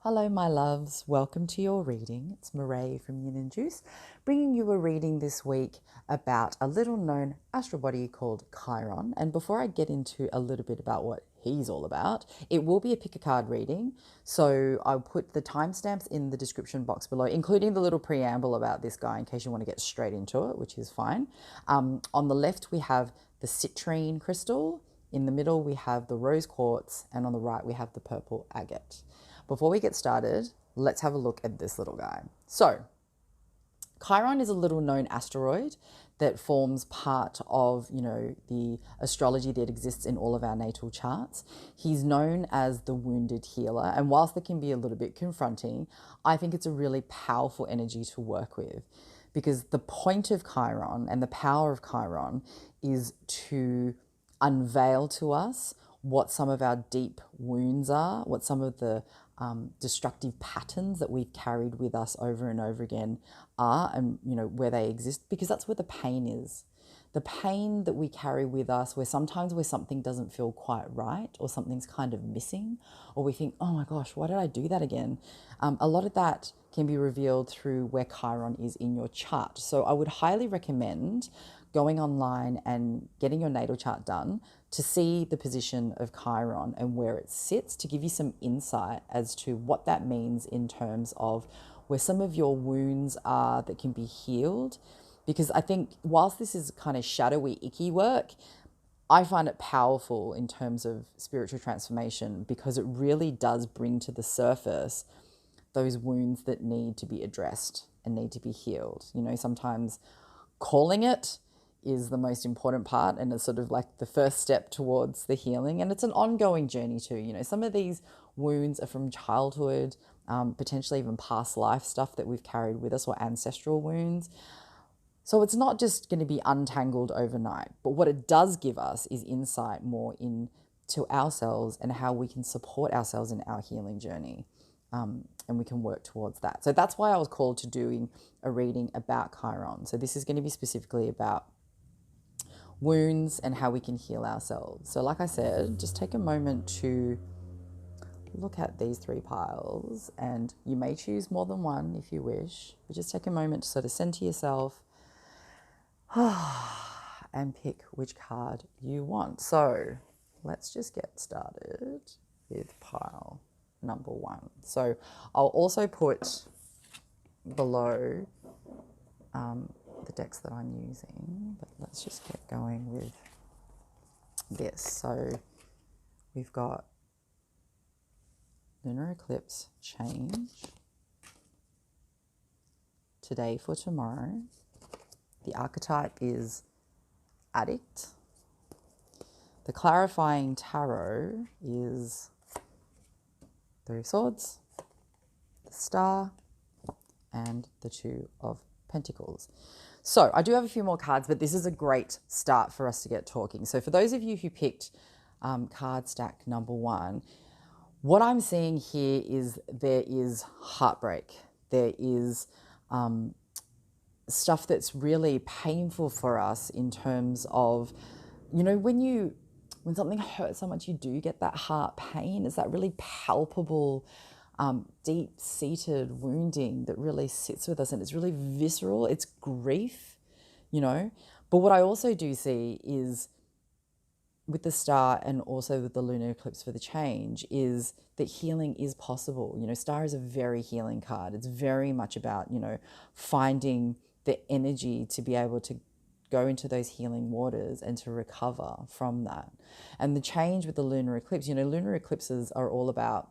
Hello, my loves. Welcome to your reading. It's Marae from Yin and Juice, bringing you a reading this week about a little known astral body called Chiron. And before I get into a little bit about what he's all about, it will be a pick a card reading. So I'll put the timestamps in the description box below, including the little preamble about this guy in case you want to get straight into it, which is fine. On the left, we have the citrine crystal. In the middle, we have the rose quartz. And on the right, we have the purple agate. Before we get started, let's have a look at this little guy. So, Chiron is a little known asteroid that forms part of, the astrology that exists in all of our natal charts. He's known as the wounded healer, and whilst that can be a little bit confronting, I think it's a really powerful energy to work with, because the point of Chiron and the power of Chiron is to unveil to us what some of our deep wounds are, what some of the destructive patterns that we've carried with us over and over again are, and where they exist, because that's where the pain is. The pain that we carry with us, where something doesn't feel quite right, or something's kind of missing, or we think, oh my gosh, why did I do that again? A lot of that can be revealed through where Chiron is in your chart. So I would highly recommend going online and getting your natal chart done to see the position of Chiron and where it sits, to give you some insight as to what that means in terms of where some of your wounds are that can be healed. Because I think whilst this is kind of shadowy, icky work, I find it powerful in terms of spiritual transformation, because it really does bring to the surface those wounds that need to be addressed and need to be healed. Sometimes calling it is the most important part, and it's sort of like the first step towards the healing. And it's an ongoing journey too. Some of these wounds are from childhood, potentially even past life stuff that we've carried with us, or ancestral wounds. So it's not just going to be untangled overnight, but what it does give us is insight more into ourselves and how we can support ourselves in our healing journey. And we can work towards that. So that's why I was called to doing a reading about Chiron. So this is going to be specifically about wounds and how we can heal ourselves. So like I said, just take a moment to look at these three piles, and you may choose more than one if you wish, but just take a moment to sort of center yourself and pick which card you want. So let's just get started with pile number one. So I'll also put below the decks that I'm using, but let's just get going with this. So we've got lunar eclipse change, today for tomorrow. The archetype is addict. The clarifying tarot is Three of Swords, the Star, and the Two of Pentacles. So I do have a few more cards, but this is a great start for us to get talking. So for those of you who picked card stack number one, what I'm seeing here is there is heartbreak. There is stuff that's really painful for us in terms of, when something hurts so much, you do get that heart pain. It's that really palpable, deep-seated wounding that really sits with us, and it's really visceral. It's grief, But what I also do see is, with the Star and also with the lunar eclipse for the change, is that healing is possible. Star is a very healing card. It's very much about, finding the energy to be able to go into those healing waters and to recover from that. And the change with the lunar eclipse, lunar eclipses are all about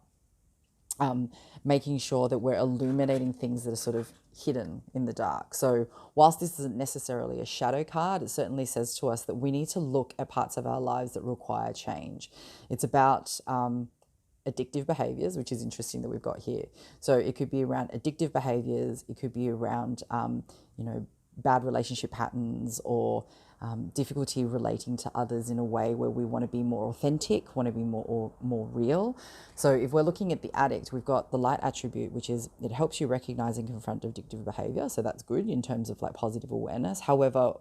making sure that we're illuminating things that are sort of hidden in the dark. So whilst this isn't necessarily a shadow card, it certainly says to us that we need to look at parts of our lives that require change. It's about addictive behaviors, which is interesting that we've got here. So it could be around addictive behaviors. It could be around, bad relationship patterns, or difficulty relating to others in a way where we want to be more authentic, want to be more real. So if we're looking at the addict, we've got the light attribute, which is it helps you recognize and confront addictive behavior. So that's good in terms of like positive awareness. However,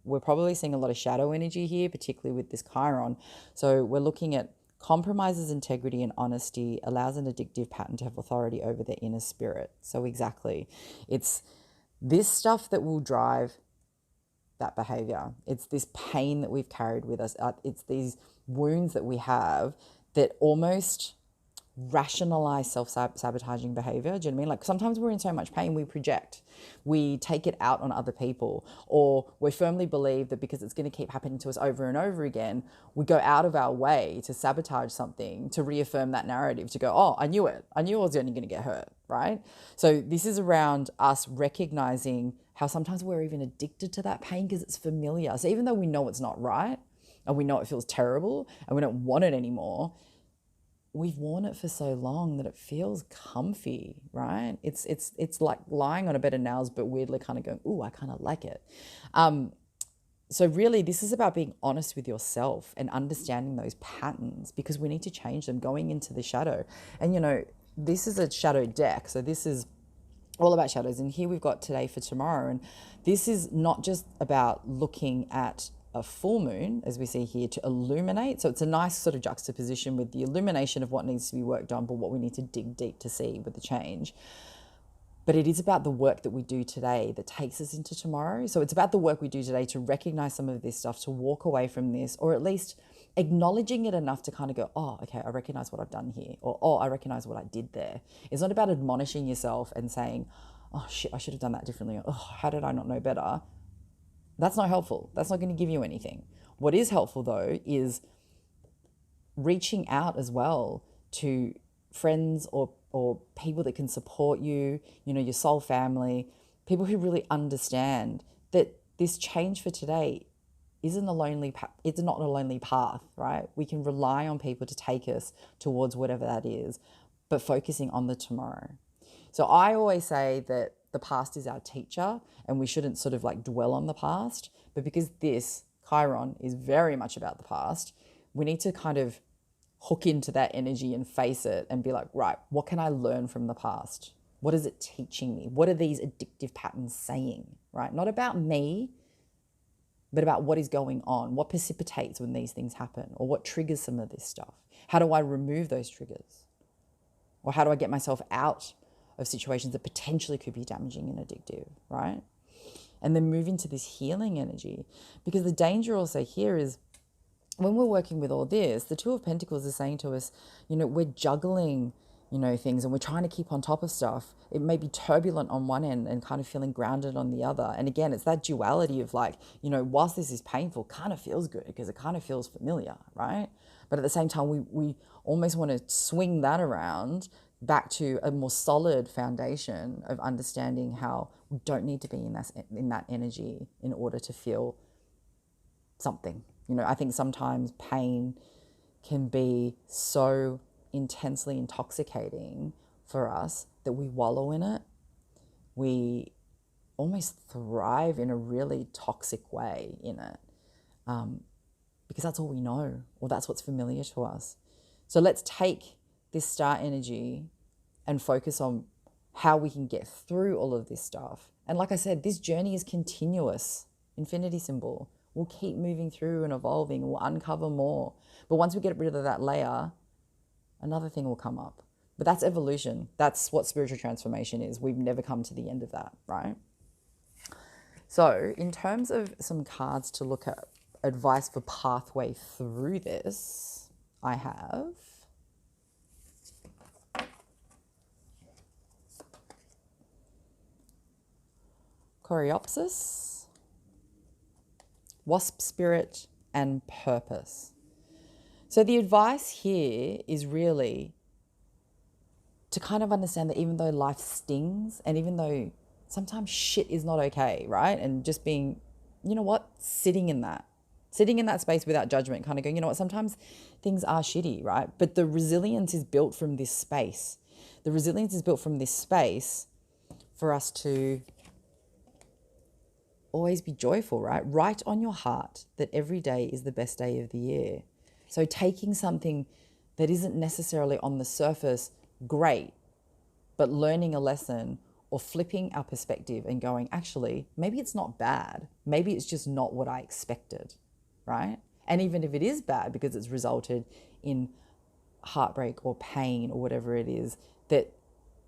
we're probably seeing a lot of shadow energy here, particularly with this Chiron. So we're looking at compromises integrity and honesty, allows an addictive pattern to have authority over their inner spirit. So exactly, it's this stuff that will drive that behavior. It's this pain that we've carried with us. It's these wounds that we have that almost rationalize self-sabotaging behavior. Do you know what I mean? Like sometimes we're in so much pain, we project, we take it out on other people, or we firmly believe that because it's going to keep happening to us over and over again, we go out of our way to sabotage something to reaffirm that narrative, to go, oh, I knew it. I knew I was only going to get hurt, right? So this is around us recognizing how sometimes we're even addicted to that pain because it's familiar. So even though we know it's not right and we know it feels terrible and we don't want it anymore, we've worn it for so long that it feels comfy, right? It's like lying on a bed of nails, but weirdly kind of going, ooh, I kind of like it. So really, this is about being honest with yourself and understanding those patterns, because we need to change them going into the shadow. And, you know, this is a shadow deck. So this is all about shadows. And here we've got today for tomorrow. And this is not just about looking at a full moon, as we see here, to illuminate. So it's a nice sort of juxtaposition with the illumination of what needs to be worked on, but what we need to dig deep to see with the change. But it is about the work that we do today that takes us into tomorrow. So it's about the work we do today to recognize some of this stuff, to walk away from this, or at least acknowledging it enough to kind of go, oh, okay, I recognize what I've done here, or oh, I recognize what I did there. It's not about admonishing yourself and saying, oh shit, I should have done that differently. Oh, how did I not know better? That's not helpful. That's not going to give you anything. What is helpful, though, is reaching out as well to friends or people that can support you, you know, your soul family, people who really understand that this change for today isn't a lonely it's not a lonely path, right? We can rely on people to take us towards whatever that is, but focusing on the tomorrow. So I always say that the past is our teacher and we shouldn't sort of like dwell on the past, but because this Chiron is very much about the past, we need to kind of hook into that energy and face it and be like, right, what can I learn from the past? What is it teaching me? What are these addictive patterns saying, right? Not about me, but about what is going on, what precipitates when these things happen, or what triggers some of this stuff. How do I remove those triggers? Or how do I get myself out of situations that potentially could be damaging and addictive, right? And then move into this healing energy. Because the danger also here is when we're working with all this, the Two of Pentacles is saying to us, you know, we're juggling, you know, things and we're trying to keep on top of stuff. It may be turbulent on one end and kind of feeling grounded on the other. And again, it's that duality of like, you know, whilst this is painful, kind of feels good because it kind of feels familiar, right? But at the same time, we almost want to swing that around back to a more solid foundation of understanding how we don't need to be in that energy in order to feel something. You know, I think sometimes pain can be so intensely intoxicating for us that we wallow in it. We almost thrive in a really toxic way in it because that's all we know, or that's what's familiar to us. So let's take this star energy and focus on how we can get through all of this stuff. And like I said, this journey is continuous. Infinity symbol. We'll keep moving through and evolving. We'll uncover more. But once we get rid of that layer, another thing will come up. But that's evolution. That's what spiritual transformation is. We've never come to the end of that, right? So in terms of some cards to look at, advice for pathway through this, I have Coreopsis, Wasp Spirit, and Purpose. So the advice here is really to kind of understand that even though life stings and even though sometimes shit is not okay, right? And just being, you know what, sitting in that space without judgment, kind of going, you know what, sometimes things are shitty, right? But the resilience is built from this space. The resilience is built from this space for us to always be joyful, right? Write on your heart that every day is the best day of the year. So taking something that isn't necessarily on the surface great, but learning a lesson or flipping our perspective and going, actually, maybe it's not bad. Maybe it's just not what I expected, right? And even if it is bad because it's resulted in heartbreak or pain or whatever it is, that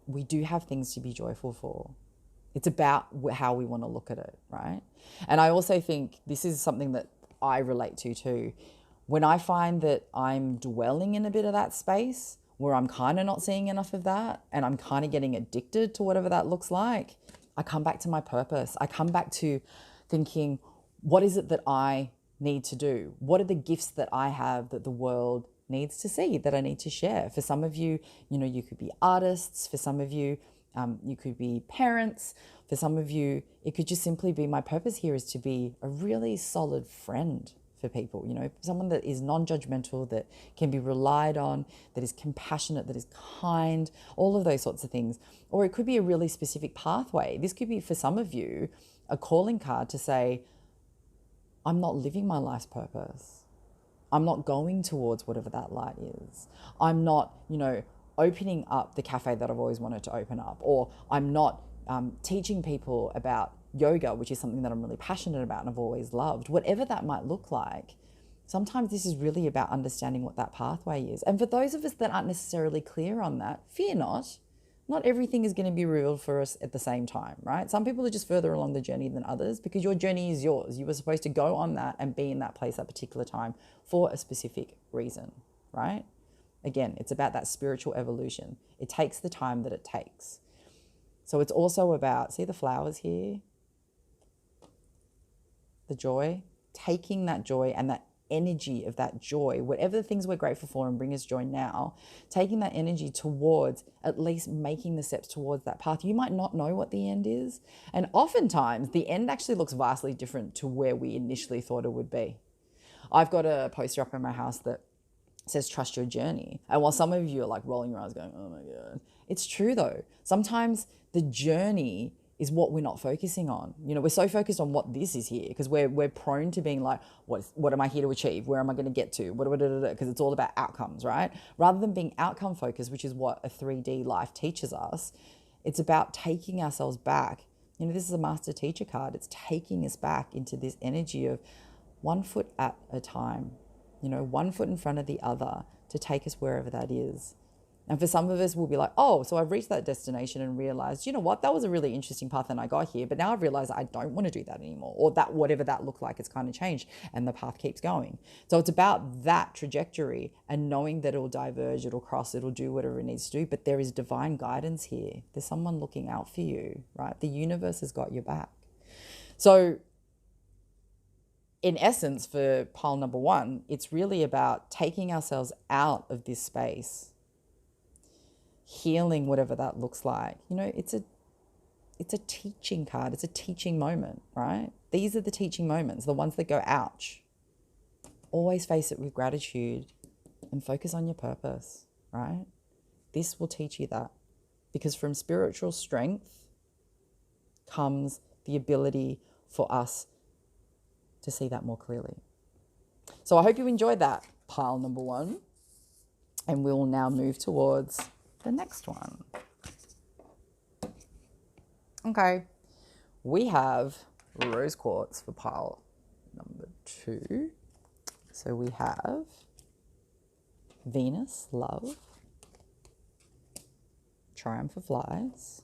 we do have things to be joyful for. It's about how we want to look at it, right? And I also think this is something that I relate to too. When I find that I'm dwelling in a bit of that space where I'm kind of not seeing enough of that and I'm kind of getting addicted to whatever that looks like, I come back to my purpose. I come back to thinking, what is it that I need to do? What are the gifts that I have that the world needs to see, that I need to share? For some of you, you could be artists. For some of you, you could be parents. For some of you, it could just simply be, my purpose here is to be a really solid friend for people, someone that is non-judgmental, that can be relied on, that is compassionate, that is kind, all of those sorts of things. Or it could be a really specific pathway. This could be, for some of you, a calling card to say, I'm not living my life's purpose. I'm not going towards whatever that light is. I'm not, opening up the cafe that I've always wanted to open up. Or I'm not teaching people about yoga, which is something that I'm really passionate about and I've always loved. Whatever that might look like, sometimes this is really about understanding what that pathway is. And for those of us that aren't necessarily clear on that, fear not. Not everything is going to be revealed for us at the same time, right? Some people are just further along the journey than others because your journey is yours. You were supposed to go on that and be in that place at a particular time for a specific reason, right? Again, it's about that spiritual evolution. It takes the time that it takes. So it's also about, see the flowers here? The joy, taking that joy and that energy of that joy, whatever the things we're grateful for and bring us joy now, taking that energy towards at least making the steps towards that path. You might not know what the end is. And oftentimes the end actually looks vastly different to where we initially thought it would be. I've got a poster up in my house that says, trust your journey. And while some of you are like rolling your eyes going, oh my God, it's true though. Sometimes the journey is what we're not focusing on. We're so focused on what this is here because we're prone to being like, what am I here to achieve? Where am I going to get to? Because it's all about outcomes, right? Rather than being outcome focused, which is what a 3D life teaches us, it's about taking ourselves back. This is a master teacher card. It's taking us back into this energy of 1 foot at a time, 1 foot in front of the other to take us wherever that is. And for some of us, we'll be like, oh, so I've reached that destination and realized, what, that was a really interesting path and I got here, but now I've realized I don't want to do that anymore, or that whatever that looked like, it's kind of changed and the path keeps going. So it's about that trajectory and knowing that it'll diverge, it'll cross, it'll do whatever it needs to do, but there is divine guidance here. There's someone looking out for you, right? The universe has got your back. So in essence, for pile number 1, it's really about taking ourselves out of this space, healing whatever that looks like. It's a teaching card. It's a teaching moment, right? These are the teaching moments, the ones that go, ouch. Always face it with gratitude and focus on your purpose, right? This will teach you that, because from spiritual strength comes the ability for us to see that more clearly. So I hope you enjoyed that pile number 1, and we'll now move towards the next one. Okay, we have rose quartz for pile number 2. So we have Venus, love, Chiron for flies,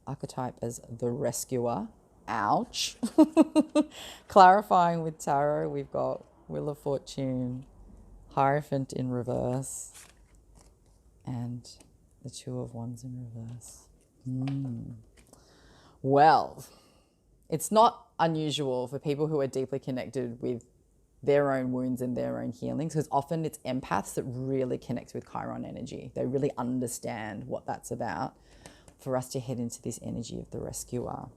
archetype as the rescuer, ouch. Clarifying with tarot, we've got Wheel of Fortune, Hierophant in reverse, and the Two of Wands in reverse. Well, it's not unusual for people who are deeply connected with their own wounds and their own healings, because often it's empaths that really connect with Chiron energy. They really understand what that's about, for us to head into this energy of the rescuer.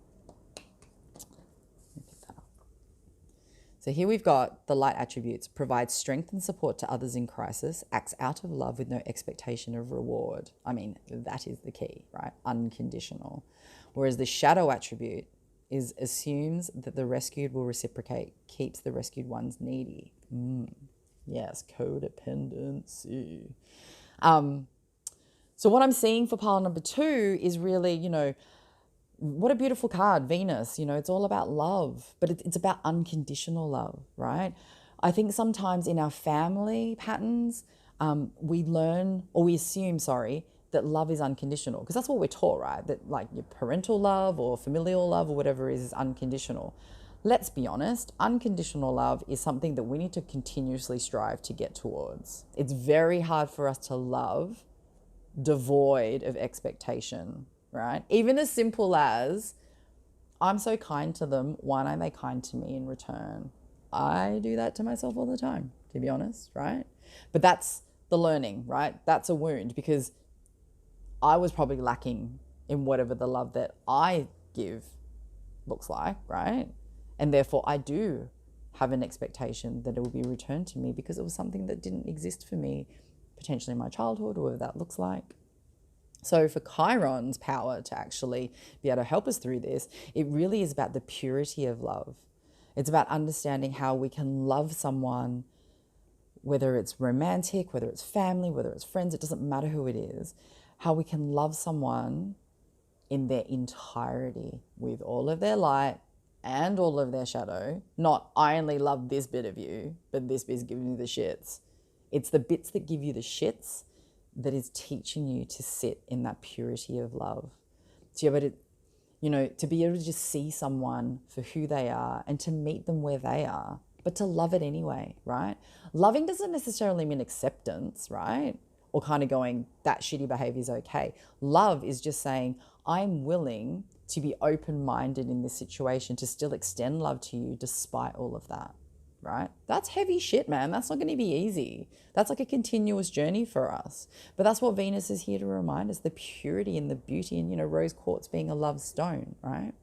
So here we've got the light attributes: provides strength and support to others in crisis, acts out of love with no expectation of reward. I mean, that is the key, right? Unconditional. Whereas the shadow attribute is assumes that the rescued will reciprocate, keeps the rescued ones needy. Yes, codependency. So what I'm seeing for pile number 2 is really, what a beautiful card, Venus. It's all about love, but it's about unconditional love, right? I think sometimes in our family patterns, we learn, or we assume, sorry, that love is unconditional, because that's what we're taught, right? That like your parental love or familial love or whatever is unconditional. Let's be honest, unconditional love is something that we need to continuously strive to get towards. It's very hard for us to love devoid of expectation, right? Even as simple as, I'm so kind to them, why aren't they kind to me in return? I do that to myself all the time, to be honest, right? But that's the learning, right? That's a wound, because I was probably lacking in whatever the love that I give looks like, right? And therefore I do have an expectation that it will be returned to me because it was something that didn't exist for me, potentially in my childhood, or whatever that looks like. So for Chiron's power to actually be able to help us through this, it really is about the purity of love. It's about understanding how we can love someone, whether it's romantic, whether it's family, whether it's friends, it doesn't matter who it is, how we can love someone in their entirety with all of their light and all of their shadow. Not, I only love this bit of you, but this bit's giving you the shits. It's the bits that give you the shits that is teaching you to sit in that purity of love. To be able to, to be able to just see someone for who they are and to meet them where they are, but to love it anyway, right? Loving doesn't necessarily mean acceptance, right? Or kind of going, that shitty behavior is okay. Love is just saying, I'm willing to be open-minded in this situation, to still extend love to you despite all of that, right? That's heavy shit, man. That's not going to be easy. That's like a continuous journey for us. But that's what Venus is here to remind us, the purity and the beauty, and, rose quartz being a love stone, right?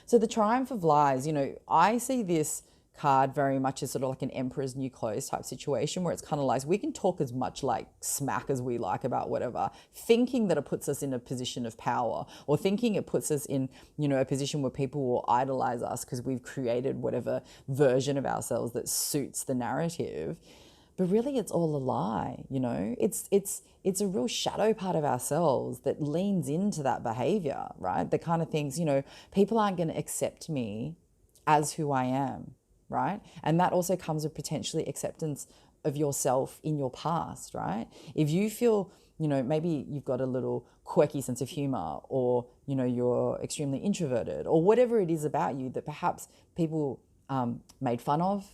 So the triumph of lies, I see this card very much as sort of like an emperor's new clothes type situation, where it's kind of like we can talk as much like smack as we like about whatever, thinking that it puts us in a position of power, or thinking it puts us in, a position where people will idolize us because we've created whatever version of ourselves that suits the narrative. But really it's all a lie, it's a real shadow part of ourselves that leans into that behavior, right? The kind of things, people aren't going to accept me as who I am, right? And that also comes with potentially acceptance of yourself in your past, right? If you feel, maybe you've got a little quirky sense of humor, or, you're extremely introverted, or whatever it is about you that perhaps people made fun of,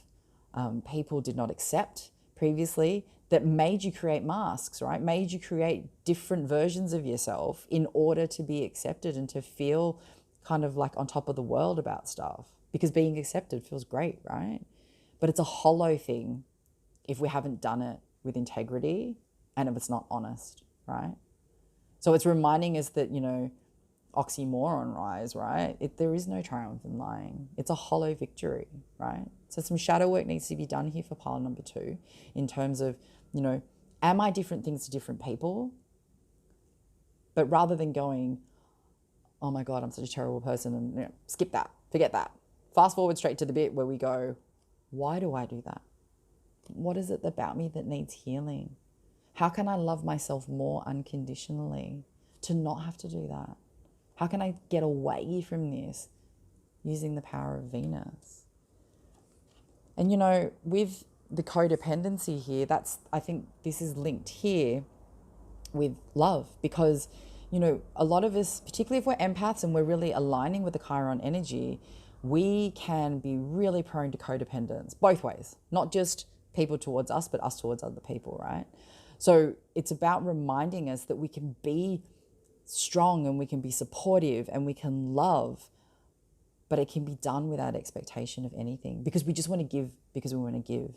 people did not accept previously, that made you create masks, right? Made you create different versions of yourself in order to be accepted and to feel kind of like on top of the world about stuff. Because being accepted feels great, right? But it's a hollow thing if we haven't done it with integrity and if it's not honest, right? So it's reminding us that, oxymoron rise, right? There is no triumph in lying. It's a hollow victory, right? So some shadow work needs to be done here for pile number 2 in terms of, am I different things to different people? But rather than going, oh my God, I'm such a terrible person, and skip that, forget that. Fast forward straight to the bit where we go, why do I do that? What is it about me that needs healing? How can I love myself more unconditionally to not have to do that? How can I get away from this using the power of Venus? And, with the codependency here, I think this is linked here with love, because, a lot of us, particularly if we're empaths and we're really aligning with the Chiron energy, we can be really prone to codependence both ways, not just people towards us, but us towards other people, right? So it's about reminding us that we can be strong and we can be supportive and we can love, but it can be done without expectation of anything, because we just want to give because we want to give.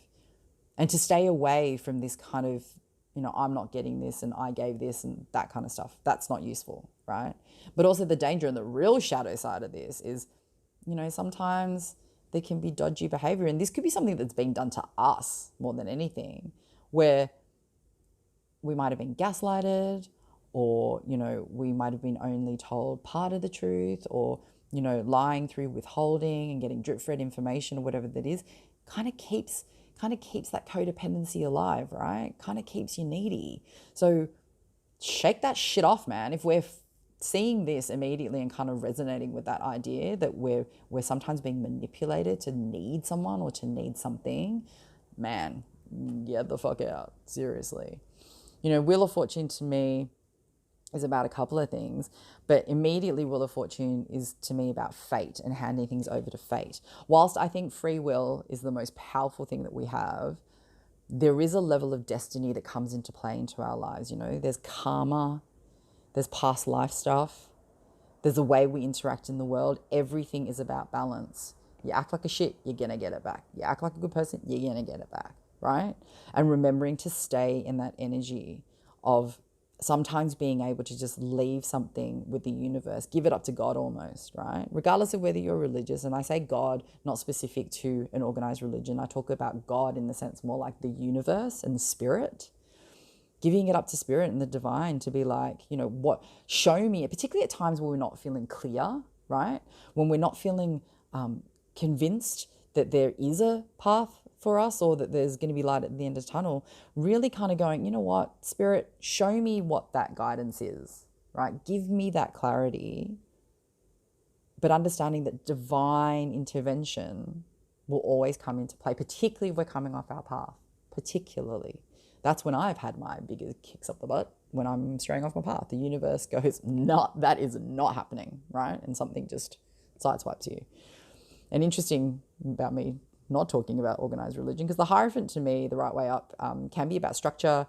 And to stay away from this kind of, I'm not getting this and I gave this and that kind of stuff, that's not useful, right? But also the danger and the real shadow side of this is, sometimes there can be dodgy behavior, and this could be something that's being done to us more than anything, where we might have been gaslighted, or, we might have been only told part of the truth, or, lying through withholding and getting drip-fed information or whatever that is, kind of keeps that codependency alive, right? Kind of keeps you needy. So shake that shit off, man. If we're seeing this immediately and kind of resonating with that idea that we're sometimes being manipulated to need someone or to need something, man, get the fuck out. Seriously. Wheel of Fortune to me is about a couple of things, but immediately Wheel of Fortune is to me about fate and handing things over to fate. Whilst I think free will is the most powerful thing that we have, there is a level of destiny that comes into play into our lives. There's karma, there's past life stuff, there's a way we interact in the world. Everything is about balance. You act like a shit, you're gonna get it back. You act like a good person, you're gonna get it back, right? And remembering to stay in that energy of sometimes being able to just leave something with the universe, give it up to God almost, right? Regardless of whether you're religious, and I say God, not specific to an organized religion. I talk about God in the sense more like the universe and spirit, giving it up to spirit and the divine to be like, show me, particularly at times where we're not feeling clear, right? When we're not feeling convinced that there is a path for us or that there's going to be light at the end of the tunnel, really kind of going, you know what, spirit, show me what that guidance is, right? Give me that clarity, but understanding that divine intervention will always come into play, particularly if we're coming off our path, particularly. That's when I've had my biggest kicks up the butt, when I'm straying off my path. The universe goes, that is not happening, right? And something just sideswipes you. And interesting about me not talking about organized religion, because the Hierophant to me, the right way up, can be about structure,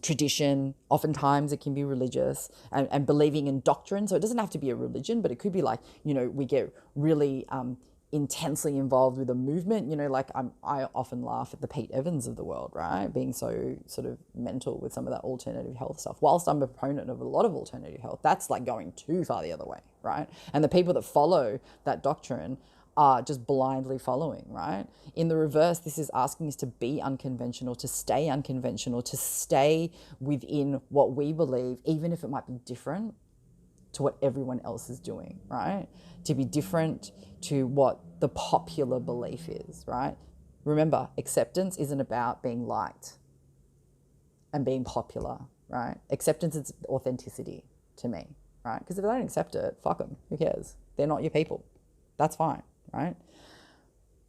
tradition. Oftentimes it can be religious and believing in doctrine. So it doesn't have to be a religion, but it could be like, we get really intensely involved with a movement. I often laugh at the Pete Evans of the world, right? Being so sort of mental with some of that alternative health stuff. Whilst I'm a proponent of a lot of alternative health, that's like going too far the other way, right? And the people that follow that doctrine are just blindly following, right? In the reverse, this is asking us to be unconventional, to stay unconventional, to stay within what we believe, even if it might be different to what everyone else is doing, right? To be different to what the popular belief is, right? Remember, acceptance isn't about being liked and being popular, right? Acceptance is authenticity to me, right? Because if they don't accept it, fuck them, who cares? They're not your people. That's fine, right?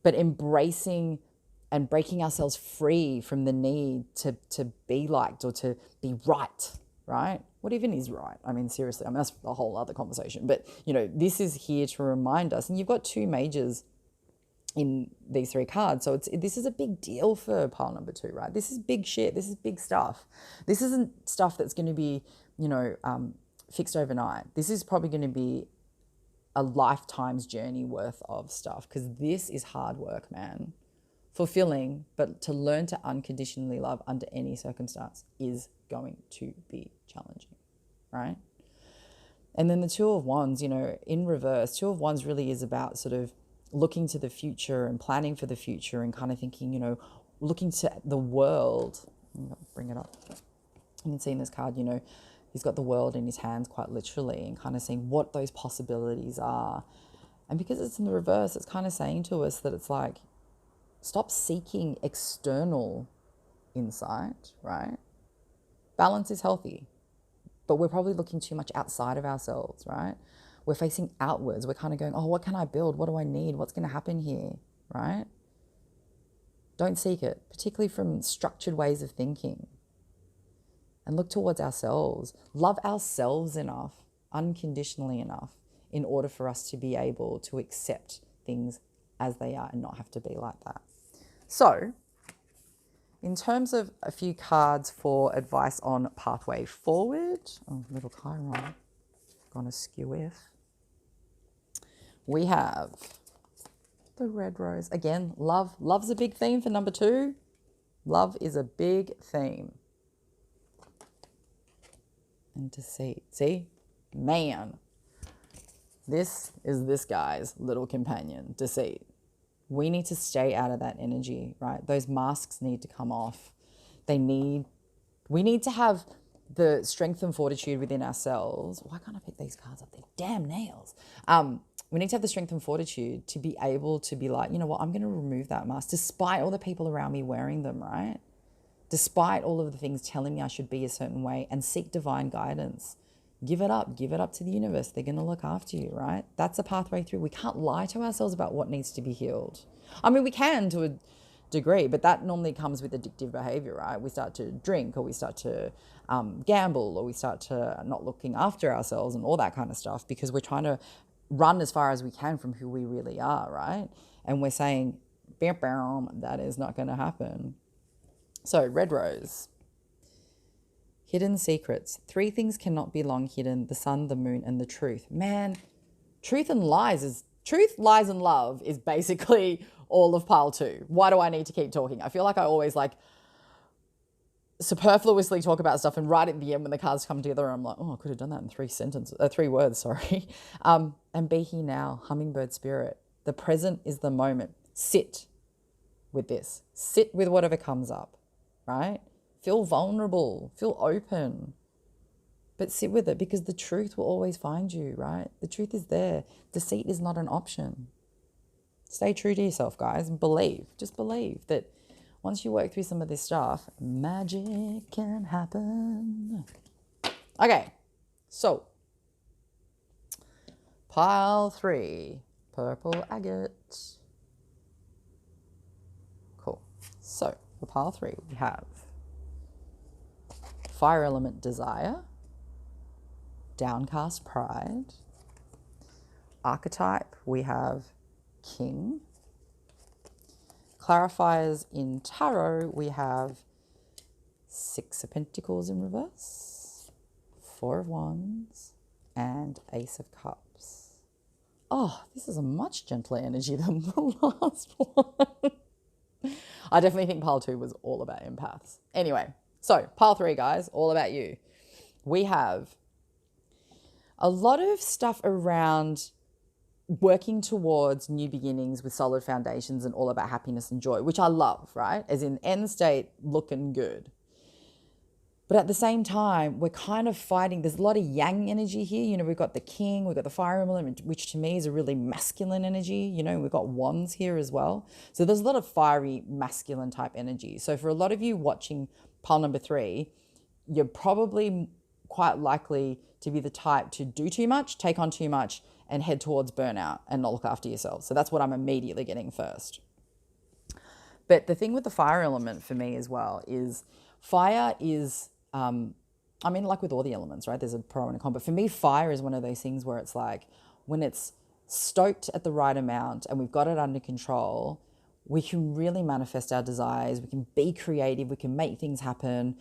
But embracing and breaking ourselves free from the need to be liked or to be right, right? What even is right? I mean, seriously, that's a whole other conversation. But, this is here to remind us. And you've got two majors in these three cards. So this is a big deal for pile number 2, right? This is big shit. This is big stuff. This isn't stuff that's going to be, fixed overnight. This is probably going to be a lifetime's journey worth of stuff, because this is hard work, man. Fulfilling, but to learn to unconditionally love under any circumstance is going to be challenging, right? And then the Two of Wands, in reverse, Two of Wands really is about sort of looking to the future and planning for the future and kind of thinking, looking to the world. I'm gonna bring it up. You can see in this card, he's got the world in his hands quite literally and kind of seeing what those possibilities are. And because it's in the reverse, it's kind of saying to us that it's like, stop seeking external insight, right? Balance is healthy, but we're probably looking too much outside of ourselves, right? We're facing outwards. We're kind of going, what can I build? What do I need? What's going to happen here, right? Don't seek it, particularly from structured ways of thinking. And look towards ourselves. Love ourselves enough, unconditionally enough, in order for us to be able to accept things as they are and not have to be like that. So, in terms of a few cards for advice on pathway forward, little Chiron, gonna skew if. We have the red rose. Again, love. Love's a big theme for number 2. Love is a big theme. And deceit. See? Man. This is this guy's little companion, deceit. We need to stay out of that energy, right? Those masks need to come off. We need to have the strength and fortitude within ourselves. Why can't I pick these cards up? They're damn nails. We need to have the strength and fortitude to be able to be like, you know what, I'm going to remove that mask despite all the people around me wearing them, right? Despite all of the things telling me I should be a certain way, and seek divine guidance Give it up to the universe. They're going to look after you, right? That's a pathway through. We can't lie to ourselves about what needs to be healed. I mean, we can to a degree, but that normally comes with addictive behavior, right? We start to drink, or we start to gamble, or we start to not looking after ourselves and all that kind of stuff, because we're trying to run as far as we can from who we really are, right? And we're saying, bam, bam, that is not going to happen. So, red rose. Hidden secrets. 3 things cannot be long hidden: the sun, the moon, and the truth. Man, truth, lies, and love is basically all of pile 2. Why do I need to keep talking? I feel like I always superfluously talk about stuff, and right at the end when the cards come together, I'm like, oh, I could have done that in 3 words, sorry. And be here now, hummingbird spirit. The present is the moment. Sit with this. Sit with whatever comes up, right? Feel vulnerable, feel open, but sit with it, because the truth will always find you, right? The truth is there. Deceit is not an option. Stay true to yourself, guys, and just believe that once you work through some of this stuff, magic can happen. Okay, so pile 3, purple agate. Cool. So for pile 3, we have fire element desire, downcast pride. Archetype, we have king. Clarifiers in tarot, we have 6 of Pentacles in reverse, 4 of Wands, and Ace of Cups. Oh, this is a much gentler energy than the last one. I definitely think pile 2 was all about empaths. Anyway, so pile 3, guys, all about you. We have a lot of stuff around working towards new beginnings with solid foundations and all about happiness and joy, which I love, right? As in end state, looking good. But at the same time, we're kind of fighting. There's a lot of yang energy here. You know, we've got the king, we've got the fire element, which to me is a really masculine energy. You know, we've got wands here as well. So there's a lot of fiery, masculine type energy. So for a lot of you watching pile number 3, you're probably quite likely to be the type to do too much, take on too much, and head towards burnout and not look after yourself. So that's what I'm immediately getting first. But the thing with the fire element for me as well is fire is, I mean, like with all the elements, right? There's a pro and a con. But for me, fire is one of those things where it's like when it's stoked at the right amount and we've got it under control, we can really manifest our desires. We can be creative. We can make things happen.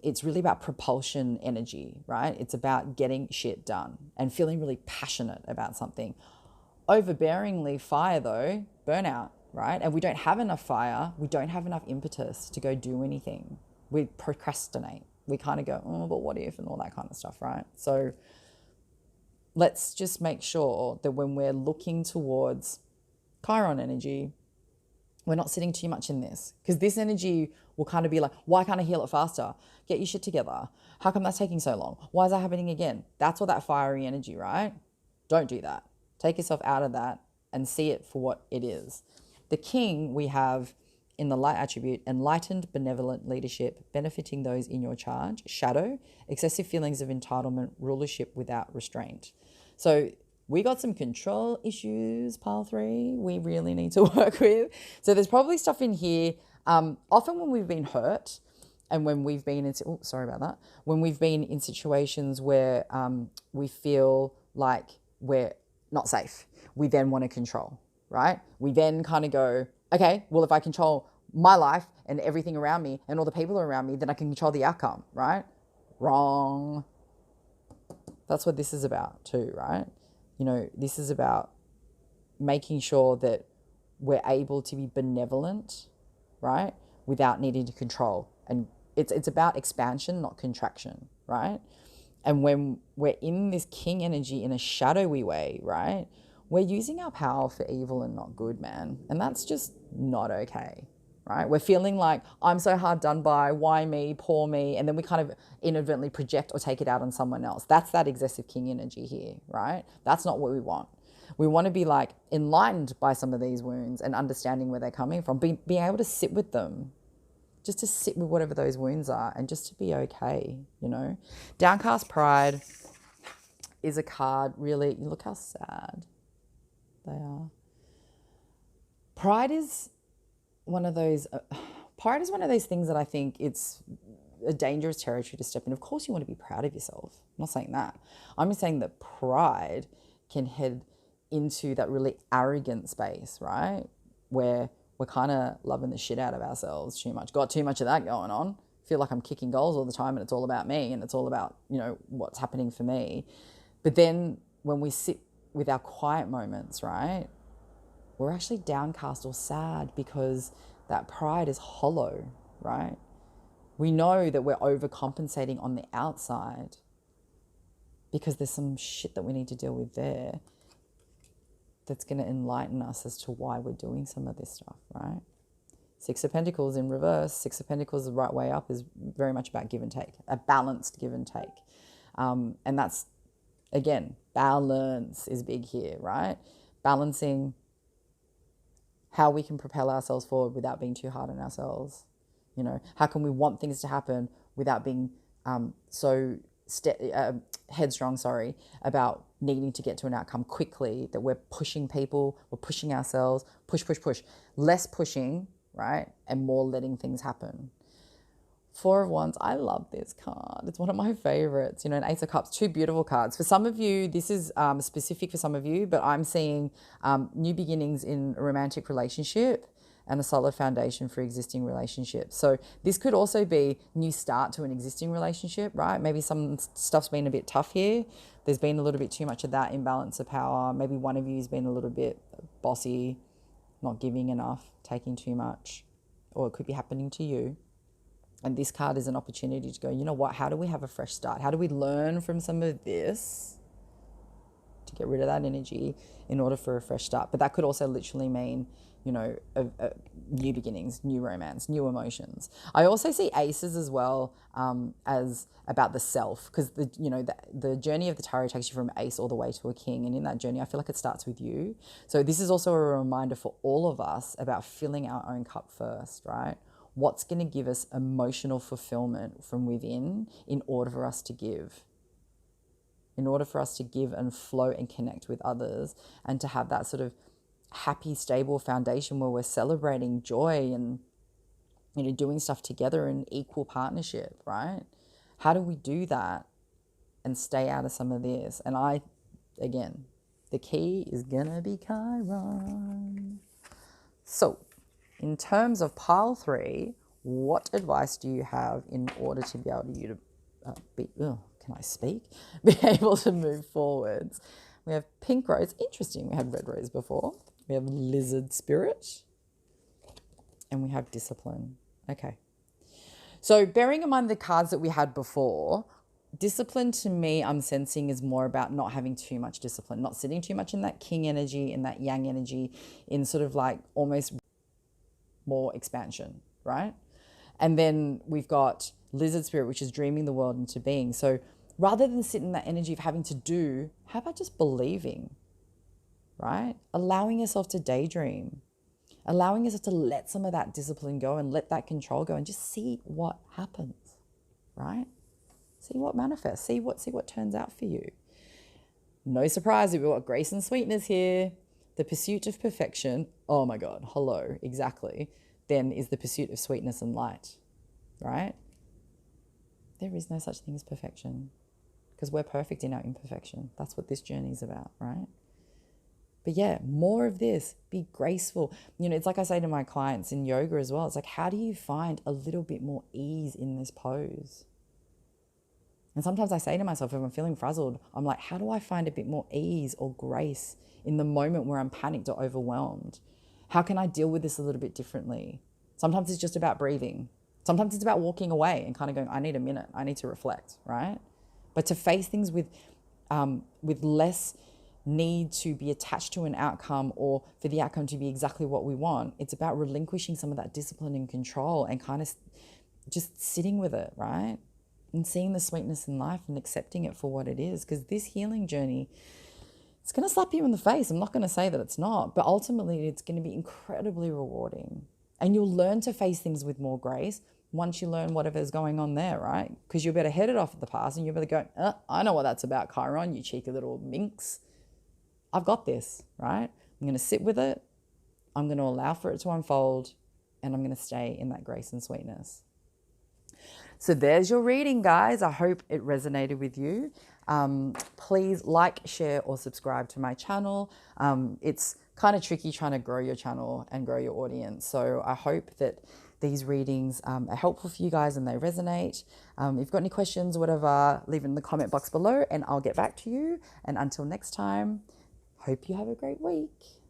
It's really about propulsion energy, right? It's about getting shit done and feeling really passionate about something. Overbearingly, fire though, burnout, right? And we don't have enough fire. We don't have enough impetus to go do anything. We procrastinate. We kind of go, oh, but what if, and all that kind of stuff, right? So let's just make sure that when we're looking towards Chiron energy, we're not sitting too much in this, because this energy will kind of be like, why can't I heal it faster? Get your shit together. How come that's taking so long? Why is that happening again? That's all that fiery energy, right? Don't do that. Take yourself out of that and see it for what it is. The king we have in the light attribute, enlightened, benevolent leadership, benefiting those in your charge. Shadow, excessive feelings of entitlement, rulership without restraint. So we got some control issues, pile 3, we really need to work with. So there's probably stuff in here, often when we've been hurt and when we've been in, when we've been in situations where we feel like we're not safe, we then want to control, right? We then kind of go, okay, well, if I control my life and everything around me and all the people around me, then I can control the outcome, right? Wrong. That's what this is about too, right? You know, this is about making sure that we're able to be benevolent, right? Without needing to control. And it's about expansion, not contraction, right? And when we're in this king energy in a shadowy way, right? We're using our power for evil and not good, man. And that's just not okay, right? We're feeling like, I'm so hard done by, why me, poor me, and then we kind of inadvertently project or take it out on someone else. That's that excessive king energy here, right? That's not what we want. We want to be like enlightened by some of these wounds and understanding where they're coming from, being able to sit with them, just to sit with whatever those wounds are and just to be okay, you know? Downcast pride, is a card really, look how sad they are. Pride is one of those things that I think it's a dangerous territory to step in. Of course you want to be proud of yourself. I'm not saying that. I'm just saying that pride can head into that really arrogant space, right? Where we're kind of loving the shit out of ourselves too much. Got too much of that going on. Feel like I'm kicking goals all the time and it's all about me and it's all about, what's happening for me. But then when we sit with our quiet moments, right, we're actually downcast or sad because that pride is hollow, right? We know that we're overcompensating on the outside because there's some shit that we need to deal with there that's going to enlighten us as to why we're doing some of this stuff, right? Six of Pentacles in reverse. Six of Pentacles the right way up is very much about give and take, a balanced give and take. And that's, again, balance is big here, right? Balancing how we can propel ourselves forward without being too hard on ourselves. How can we want things to happen without being so headstrong, about needing to get to an outcome quickly, that we're pushing people, we're pushing ourselves, push. Less pushing, right? And more letting things happen. Four of Wands, I love this card. It's one of my favorites. An Ace of Cups, two beautiful cards. For some of you, this is specific for some of you, but I'm seeing new beginnings in a romantic relationship and a solid foundation for existing relationships. So this could also be new start to an existing relationship, right? Maybe some stuff's been a bit tough here. There's been a little bit too much of that imbalance of power. Maybe one of you's been a little bit bossy, not giving enough, taking too much, or it could be happening to you. And this card is an opportunity to go, you know what, how do we have a fresh start? How do we learn from some of this to get rid of that energy in order for a fresh start? But that could also literally mean, new beginnings, new romance, new emotions. I also see aces as well as about the self, because the journey of the tarot takes you from ace all the way to a king. And in that journey, I feel like it starts with you. So this is also a reminder for all of us about filling our own cup first, right? What's going to give us emotional fulfillment from within in order for us to give? In order for us to give and flow and connect with others and to have that sort of happy, stable foundation where we're celebrating joy and, doing stuff together in equal partnership, right? How do we do that and stay out of some of this? And again, the key is going to be Chiron. So, in terms of pile 3, what advice do you have in order to be able to be able to move forwards? We have pink rose. Interesting. We had red rose before. We have lizard spirit. And we have discipline. Okay. So bearing in mind the cards that we had before, discipline to me, I'm sensing, is more about not having too much discipline, not sitting too much in that king energy, in that yang energy, in sort of like almost more expansion, right? And then we've got lizard spirit, which is dreaming the world into being. So rather than sit in that energy of having to do, how about just believing, right? Allowing yourself to daydream, allowing yourself to let some of that discipline go and let that control go and just see what happens, right? See what manifests, see what turns out for you. No surprise, we've got grace and sweetness here. The pursuit of perfection, oh my God, hello, exactly. Then is the pursuit of sweetness and light, right? There is no such thing as perfection because we're perfect in our imperfection. That's what this journey is about, right? But yeah, more of this, be graceful. It's like I say to my clients in yoga as well. It's like, how do you find a little bit more ease in this pose? And sometimes I say to myself, if I'm feeling frazzled, I'm like, how do I find a bit more ease or grace in the moment where I'm panicked or overwhelmed? How can I deal with this a little bit differently? Sometimes it's just about breathing. Sometimes it's about walking away and kind of going, I need a minute. I need to reflect, right? But to face things with less need to be attached to an outcome or for the outcome to be exactly what we want, it's about relinquishing some of that discipline and control and kind of just sitting with it, right? And seeing the sweetness in life and accepting it for what it is. Because this healing journey, it's going to slap you in the face. I'm not going to say that it's not, but ultimately it's going to be incredibly rewarding. And you'll learn to face things with more grace, once you learn whatever's going on there, right? Because you'll be able to head it off at the past and you'll be able to go, I know what that's about, Chiron, you cheeky little minx. I've got this, right? I'm going to sit with it. I'm going to allow for it to unfold, and I'm going to stay in that grace and sweetness. So there's your reading, guys. I hope it resonated with you. Please like, share, or subscribe to my channel. It's kind of tricky trying to grow your channel and grow your audience. So I hope that these readings are helpful for you guys and they resonate. If you've got any questions, whatever, leave it in the comment box below and I'll get back to you. And until next time, hope you have a great week.